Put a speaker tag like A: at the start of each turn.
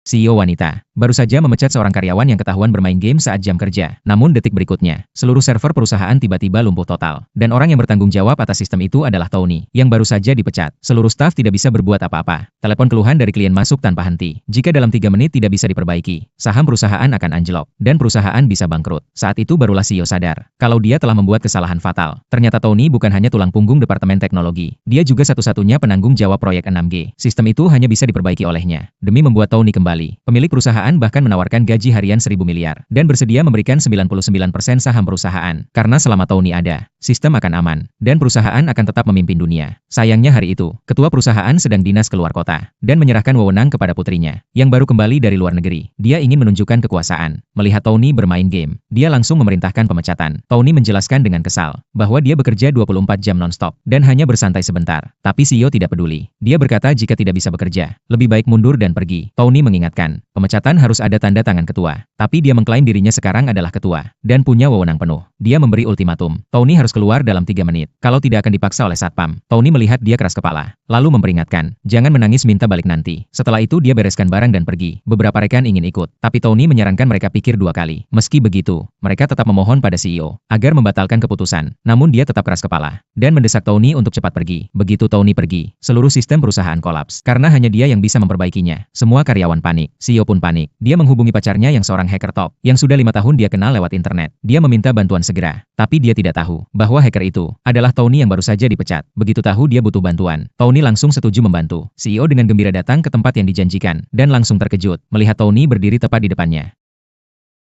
A: CEO wanita, baru saja memecat seorang karyawan yang ketahuan bermain game saat jam kerja. Namun detik berikutnya, seluruh server perusahaan tiba-tiba lumpuh total. Dan orang yang bertanggung jawab atas sistem itu adalah Tony, yang baru saja dipecat. Seluruh staf tidak bisa berbuat apa-apa. Telepon keluhan dari klien masuk tanpa henti. Jika dalam 3 menit tidak bisa diperbaiki, saham perusahaan akan anjlok, dan perusahaan bisa bangkrut. Saat itu barulah CEO sadar, kalau dia telah membuat kesalahan fatal. Ternyata Tony bukan hanya tulang punggung departemen teknologi. Dia juga satu-satunya penanggung jawab proyek 6G. Sistem itu hanya bisa diperbaiki olehnya. Demi membuat Tony kembali, pemilik perusahaan bahkan menawarkan gaji harian 1.000 miliar dan bersedia memberikan 99% saham perusahaan. Karena selama Tony ada, sistem akan aman dan perusahaan akan tetap memimpin dunia. Sayangnya hari itu, ketua perusahaan sedang dinas keluar kota dan menyerahkan wewenang kepada putrinya yang baru kembali dari luar negeri. Dia ingin menunjukkan kekuasaan. Melihat Tony bermain game, dia langsung memerintahkan pemecatan. Tony menjelaskan dengan kesal bahwa dia bekerja 24 jam non-stop dan hanya bersantai sebentar. Tapi CEO tidak peduli. Dia berkata jika tidak bisa bekerja, lebih baik mundur dan pergi. Tony mengingatkan, pemecatan harus ada tanda tangan ketua. Tapi dia mengklaim dirinya sekarang adalah ketua dan punya wewenang penuh. Dia memberi ultimatum. Tony harus keluar dalam 3 menit. Kalau tidak akan dipaksa oleh satpam. Tony melihat dia keras kepala, lalu memperingatkan, jangan menangis minta balik nanti. Setelah itu dia bereskan barang dan pergi. Beberapa rekan ingin ikut, tapi Tony menyarankan mereka pikir 2 kali. Meski begitu, mereka tetap memohon pada CEO agar membatalkan keputusan. Namun dia tetap keras kepala dan mendesak Tony untuk cepat pergi. Begitu Tony pergi, seluruh sistem perusahaan kolaps karena hanya dia yang bisa memperbaikinya. Semua karyawan panik, CEO pun panik. Dia menghubungi pacarnya yang seorang hacker top, yang sudah 5 tahun dia kenal lewat internet. Dia meminta bantuan segera, tapi dia tidak tahu bahwa hacker itu adalah Tony yang baru saja dipecat. Begitu tahu dia butuh bantuan, Tony langsung setuju membantu. CEO dengan gembira datang ke tempat yang dijanjikan dan langsung terkejut melihat Tony berdiri tepat di depannya.